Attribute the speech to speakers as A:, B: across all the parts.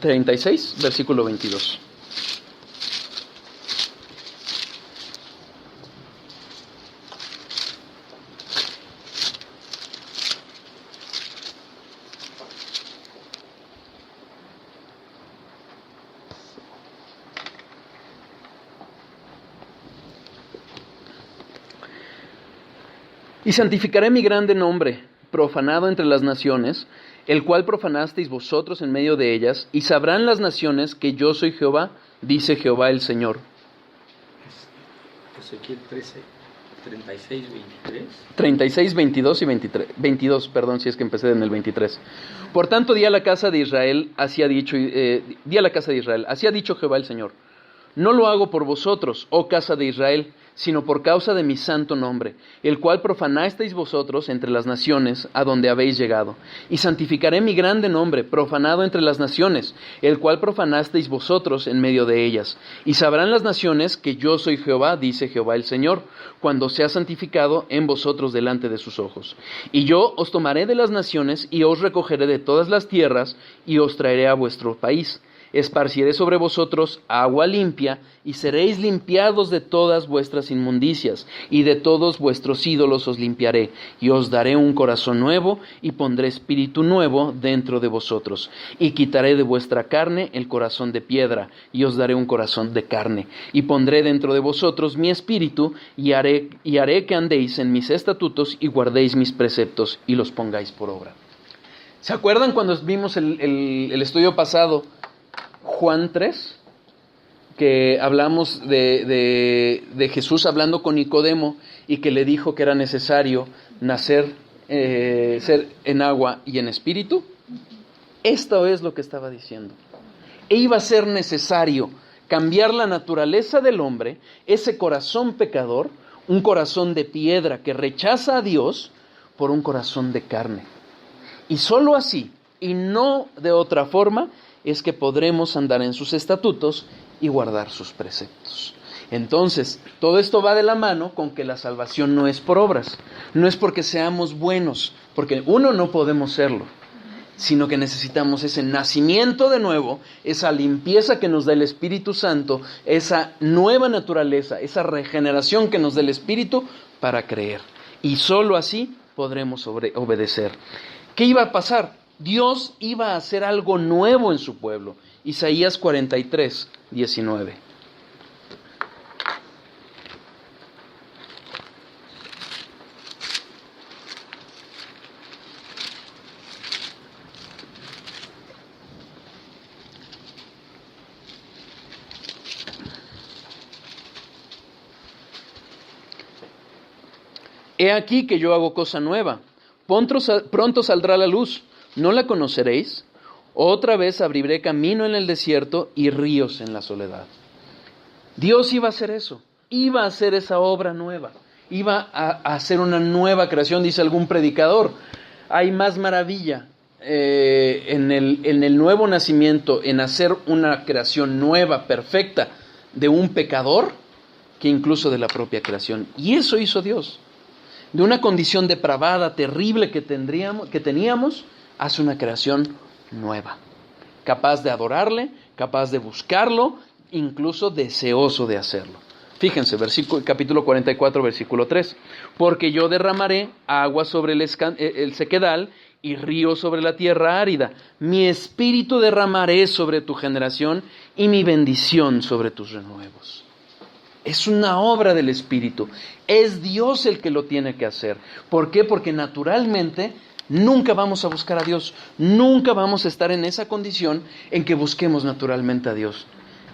A: 36, versículo 22. Y santificaré mi grande nombre, profanado entre las naciones, el cual profanasteis vosotros en medio de ellas, y sabrán las naciones que yo soy Jehová, dice Jehová el Señor.
B: Ezequiel 13, 36, 23.
A: 36, 22 y 23. 22, perdón, si es que empecé en el 23. Por tanto, di a la casa de Israel, así ha dicho Jehová el Señor. No lo hago por vosotros, oh casa de Israel, sino por causa de mi santo nombre, el cual profanasteis vosotros entre las naciones a donde habéis llegado. Y santificaré mi grande nombre, profanado entre las naciones, el cual profanasteis vosotros en medio de ellas. Y sabrán las naciones que yo soy Jehová, dice Jehová el Señor, cuando sea santificado en vosotros delante de sus ojos. Y yo os tomaré de las naciones y os recogeré de todas las tierras y os traeré a vuestro país. Esparciré sobre vosotros agua limpia, y seréis limpiados de todas vuestras inmundicias, y de todos vuestros ídolos os limpiaré, y os daré un corazón nuevo, y pondré espíritu nuevo dentro de vosotros, y quitaré de vuestra carne el corazón de piedra, y os daré un corazón de carne, y pondré dentro de vosotros mi espíritu, y haré que andéis en mis estatutos, y guardéis mis preceptos, y los pongáis por obra. ¿Se acuerdan cuando vimos el estudio pasado, Juan 3, que hablamos de Jesús hablando con Nicodemo y que le dijo que era necesario nacer, ser en agua y en espíritu? Esto es lo que estaba diciendo. E iba a ser necesario cambiar la naturaleza del hombre, ese corazón pecador, un corazón de piedra que rechaza a Dios, por un corazón de carne. Y solo así, y no de otra forma, es que podremos andar en sus estatutos y guardar sus preceptos. Entonces, todo esto va de la mano con que la salvación no es por obras, no es porque seamos buenos, porque uno, no podemos serlo, sino que necesitamos ese nacimiento de nuevo, esa limpieza que nos da el Espíritu Santo, esa nueva naturaleza, esa regeneración que nos da el Espíritu para creer. Y solo así podremos obedecer. ¿Qué iba a pasar? Dios iba a hacer algo nuevo en su pueblo. Isaías 43, 19. He aquí que yo hago cosa nueva. Pronto saldrá la luz. ¿No la conoceréis? Otra vez abriré camino en el desierto y ríos en la soledad. Dios iba a hacer eso. Iba a hacer esa obra nueva. Iba a hacer una nueva creación, dice algún predicador. Hay más maravilla en el nuevo nacimiento, en hacer una creación nueva, perfecta, de un pecador, que incluso de la propia creación. Y eso hizo Dios. De una condición depravada, terrible que teníamos, hace una creación nueva, capaz de adorarle, capaz de buscarlo, incluso deseoso de hacerlo. Fíjense, capítulo 44, versículo 3. Porque yo derramaré agua sobre el sequedal y río sobre la tierra árida. Mi espíritu derramaré sobre tu generación y mi bendición sobre tus renuevos. Es una obra del Espíritu. Es Dios el que lo tiene que hacer. ¿Por qué? Porque naturalmente nunca vamos a buscar a Dios. Nunca vamos a estar en esa condición en que busquemos naturalmente a Dios.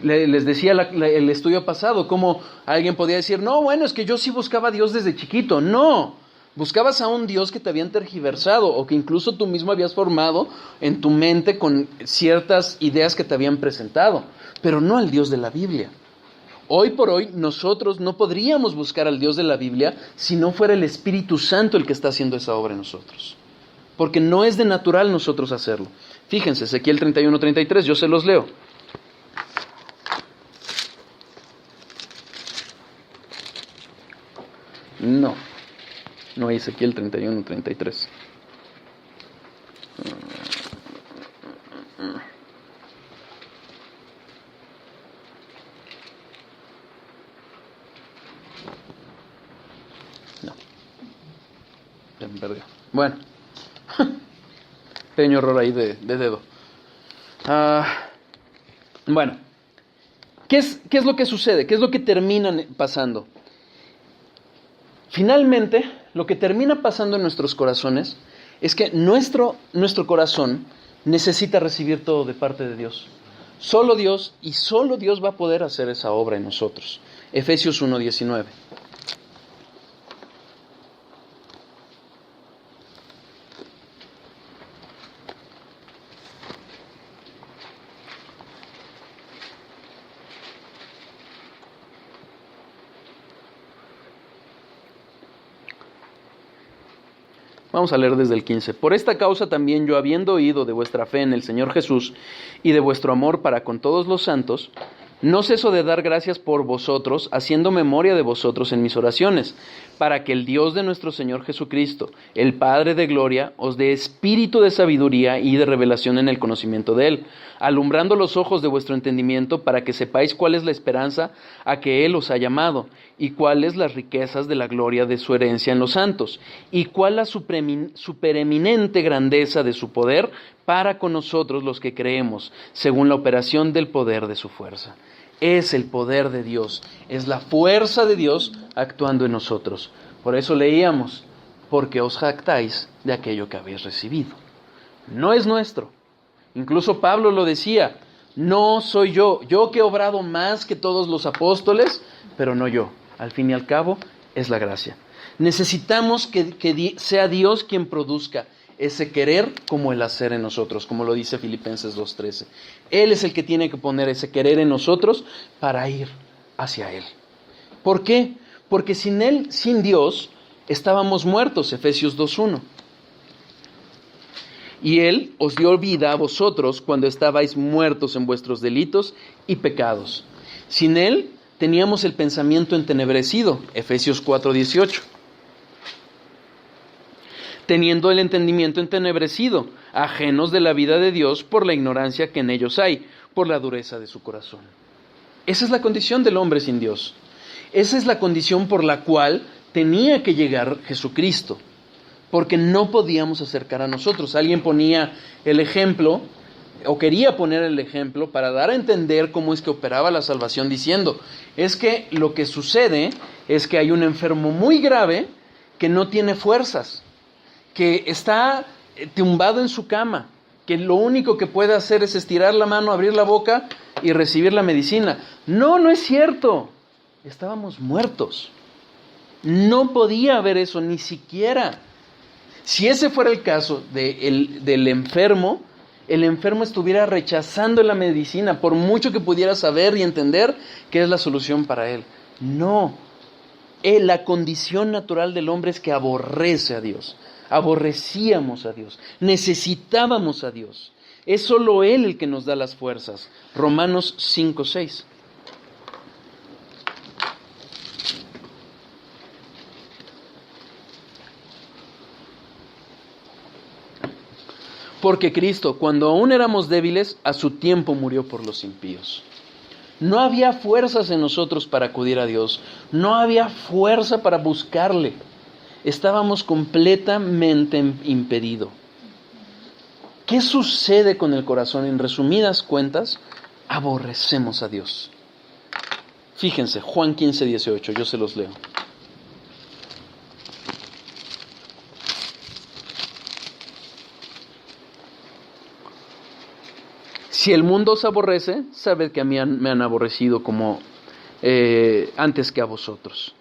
A: Les decía el estudio pasado, cómo alguien podía decir, no, bueno, es que yo sí buscaba a Dios desde chiquito. No, buscabas a un Dios que te habían tergiversado o que incluso tú mismo habías formado en tu mente con ciertas ideas que te habían presentado, pero no al Dios de la Biblia. Hoy por hoy nosotros no podríamos buscar al Dios de la Biblia si no fuera el Espíritu Santo el que está haciendo esa obra en nosotros. Porque no es de natural nosotros hacerlo. Fíjense, Ezequiel 31, 33, yo se los leo. No hay Ezequiel 31, 33. perdió. Bueno, pequeño error ahí de dedo. Bueno, ¿qué es lo que sucede? ¿Qué es lo que termina pasando? Finalmente, lo que termina pasando en nuestros corazones es que nuestro corazón necesita recibir todo de parte de Dios. Solo Dios va a poder hacer esa obra en nosotros. Efesios 1:19. Vamos a leer desde el 15. Por esta causa también yo, habiendo oído de vuestra fe en el Señor Jesús y de vuestro amor para con todos los santos, no ceso de dar gracias por vosotros, haciendo memoria de vosotros en mis oraciones, para que el Dios de nuestro Señor Jesucristo, el Padre de gloria, os dé espíritu de sabiduría y de revelación en el conocimiento de Él, alumbrando los ojos de vuestro entendimiento, para que sepáis cuál es la esperanza a que Él os ha llamado, y cuáles las riquezas de la gloria de su herencia en los santos, y cuál la supereminente grandeza de su poder para con nosotros los que creemos, según la operación del poder de su fuerza. Es el poder de Dios, es la fuerza de Dios actuando en nosotros. Por eso leíamos, porque os jactáis de aquello que habéis recibido. No es nuestro. Incluso Pablo lo decía, no soy yo que he obrado más que todos los apóstoles, pero no yo. Al fin y al cabo, es la gracia. Necesitamos que sea Dios quien produzca ese querer como el hacer en nosotros, como lo dice Filipenses 2:13. Él es el que tiene que poner ese querer en nosotros para ir hacia Él. ¿Por qué? Porque sin Él, sin Dios, estábamos muertos, Efesios 2:1. Y Él os dio vida a vosotros cuando estabais muertos en vuestros delitos y pecados. Sin Él teníamos el pensamiento entenebrecido, Efesios 4:18. Teniendo el entendimiento entenebrecido, ajenos de la vida de Dios por la ignorancia que en ellos hay, por la dureza de su corazón. Esa es la condición del hombre sin Dios. Esa es la condición por la cual tenía que llegar Jesucristo, porque no podíamos acercar a nosotros. Alguien ponía el ejemplo, o quería poner el ejemplo, para dar a entender cómo es que operaba la salvación, diciendo, es que lo que sucede es que hay un enfermo muy grave que no tiene fuerzas, que está tumbado en su cama, que lo único que puede hacer es estirar la mano, abrir la boca y recibir la medicina. No, no es cierto. Estábamos muertos. No podía haber eso, ni siquiera. Si ese fuera el caso del enfermo, el enfermo estuviera rechazando la medicina, por mucho que pudiera saber y entender que es la solución para él. No. La condición natural del hombre es que aborrece a Dios. Aborrecíamos a Dios, necesitábamos a Dios. Es solo Él el que nos da las fuerzas. Romanos 5:6. Porque Cristo, cuando aún éramos débiles, a su tiempo murió por los impíos. No había fuerzas en nosotros para acudir a Dios, no había fuerza para buscarle. Estábamos completamente impedidos. ¿Qué sucede con el corazón? En resumidas cuentas, aborrecemos a Dios. Fíjense, Juan 15:18, yo se los leo. Si el mundo os aborrece, sabed que a mí me han aborrecido como antes que a vosotros.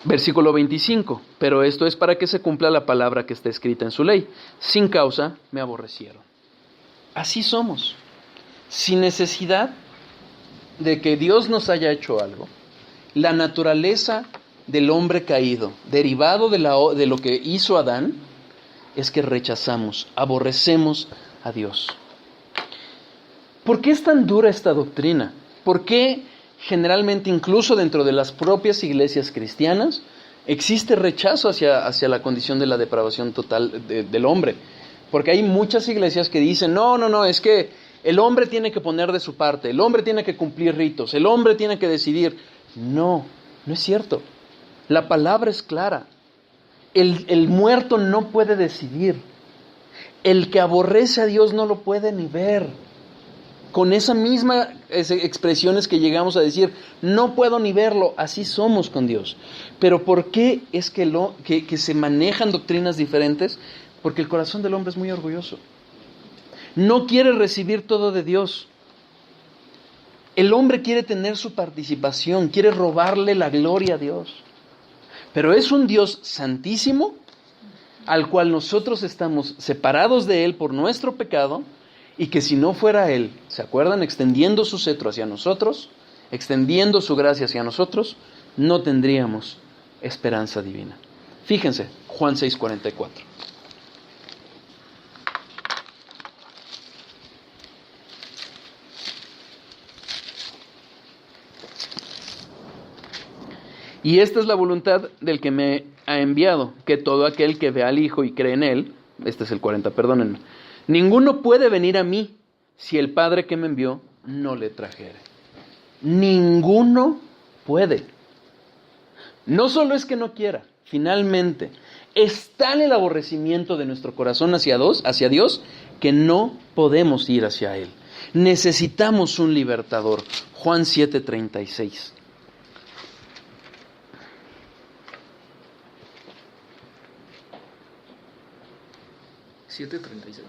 A: Versículo 25, pero esto es para que se cumpla la palabra que está escrita en su ley. Sin causa me aborrecieron. Así somos, sin necesidad de que Dios nos haya hecho algo. La naturaleza del hombre caído, derivado de lo que hizo Adán, es que rechazamos, aborrecemos a Dios. ¿Por qué es tan dura esta doctrina? ¿Por qué generalmente, incluso dentro de las propias iglesias cristianas, existe rechazo hacia la condición de la depravación total del hombre? Porque hay muchas iglesias que dicen, no, es que el hombre tiene que poner de su parte, el hombre tiene que cumplir ritos, el hombre tiene que decidir. No, no es cierto. La palabra es clara. El muerto no puede decidir. El que aborrece a Dios no lo puede ni ver. Con esa misma expresiones que llegamos a decir, no puedo ni verlo, así somos con Dios. Pero ¿por qué es que se manejan doctrinas diferentes? Porque el corazón del hombre es muy orgulloso. No quiere recibir todo de Dios. El hombre quiere tener su participación, quiere robarle la gloria a Dios. Pero es un Dios santísimo, al cual nosotros estamos separados de Él por nuestro pecado, y que si no fuera Él, ¿se acuerdan? Extendiendo su cetro hacia nosotros, extendiendo su gracia hacia nosotros, no tendríamos esperanza divina. Fíjense, Juan 6:44. Y esta es la voluntad del que me ha enviado, que todo aquel que ve al Hijo y cree en Él, este es el 40, perdónenme, ninguno puede venir a mí si el Padre que me envió no le trajere. Ninguno puede. No solo es que no quiera, finalmente, es tal el aborrecimiento de nuestro corazón hacia Dios que no podemos ir hacia Él. Necesitamos un libertador. Juan 7:36.
B: ¿7:36?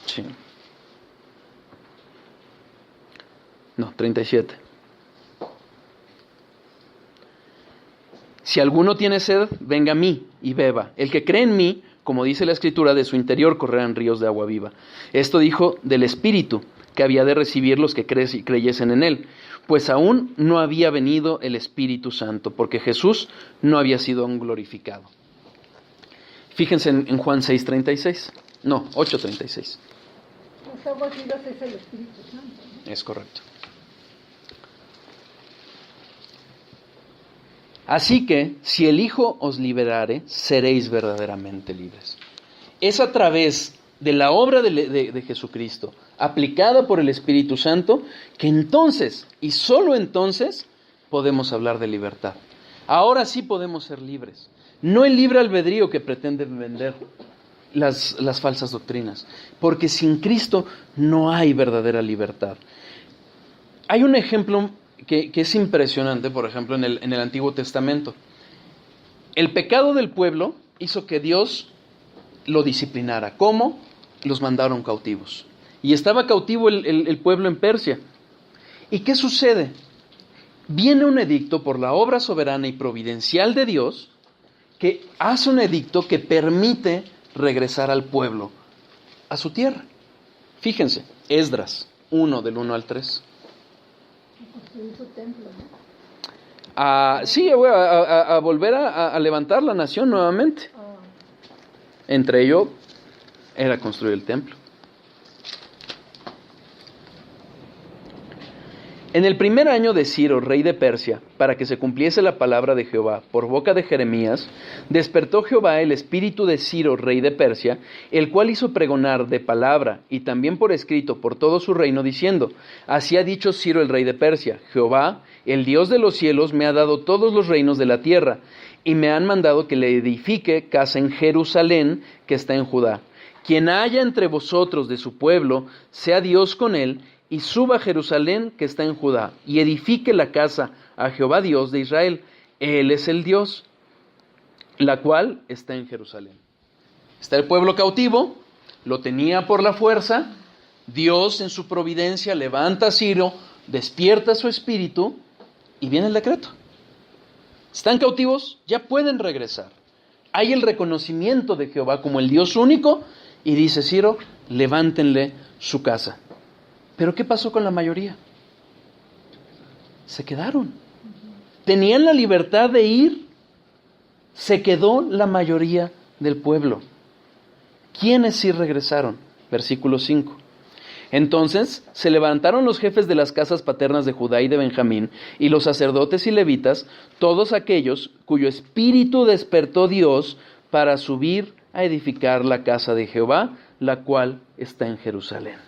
A: Sí. No, 37. Si alguno tiene sed, venga a mí y beba. El que cree en mí, como dice la Escritura, de su interior correrán ríos de agua viva. Esto dijo del Espíritu que había de recibir los que creyesen en él, pues aún no había venido el Espíritu Santo, porque Jesús no había sido aún glorificado. Fíjense en Juan 6:36. No, 8:36.
C: Los aguas vivas es el Espíritu Santo, ¿no?
A: Es correcto. Así que, si el Hijo os liberare, seréis verdaderamente libres. Es a través de la obra de Jesucristo, aplicada por el Espíritu Santo, que entonces, y solo entonces, podemos hablar de libertad. Ahora sí podemos ser libres. No el libre albedrío que pretenden vender las falsas doctrinas, porque sin Cristo no hay verdadera libertad. Hay un ejemplo que es impresionante, por ejemplo, en el Antiguo Testamento. El pecado del pueblo hizo que Dios lo disciplinara. ¿Cómo? Los mandaron cautivos. Y estaba cautivo el pueblo en Persia. ¿Y qué sucede? Viene un edicto por la obra soberana y providencial de Dios, que hace un edicto que permite regresar al pueblo a su tierra. Fíjense, Esdras 1, del 1 al 3.
C: Construir su templo, ¿no?
A: Sí, a volver a levantar la nación nuevamente. Entre ello era construir el templo. En el primer año de Ciro, rey de Persia, para que se cumpliese la palabra de Jehová por boca de Jeremías, despertó Jehová el espíritu de Ciro, rey de Persia, el cual hizo pregonar de palabra y también por escrito por todo su reino, diciendo: así ha dicho Ciro el rey de Persia: Jehová, el Dios de los cielos, me ha dado todos los reinos de la tierra, y me han mandado que le edifique casa en Jerusalén, que está en Judá. Quien haya entre vosotros de su pueblo, sea Dios con él, y suba a Jerusalén, que está en Judá, y edifique la casa a Jehová Dios de Israel. Él es el Dios, la cual está en Jerusalén. Está el pueblo cautivo, lo tenía por la fuerza. Dios en su providencia levanta a Ciro, despierta su espíritu, y viene el decreto. Están cautivos, ya pueden regresar. Hay el reconocimiento de Jehová como el Dios único, y dice Ciro: levántenle su casa. ¿Pero qué pasó con la mayoría? Se quedaron. Tenían la libertad de ir. Se quedó la mayoría del pueblo. ¿Quiénes sí regresaron? Versículo 5. Entonces se levantaron los jefes de las casas paternas de Judá y de Benjamín, y los sacerdotes y levitas, todos aquellos cuyo espíritu despertó Dios para subir a edificar la casa de Jehová, la cual está en Jerusalén.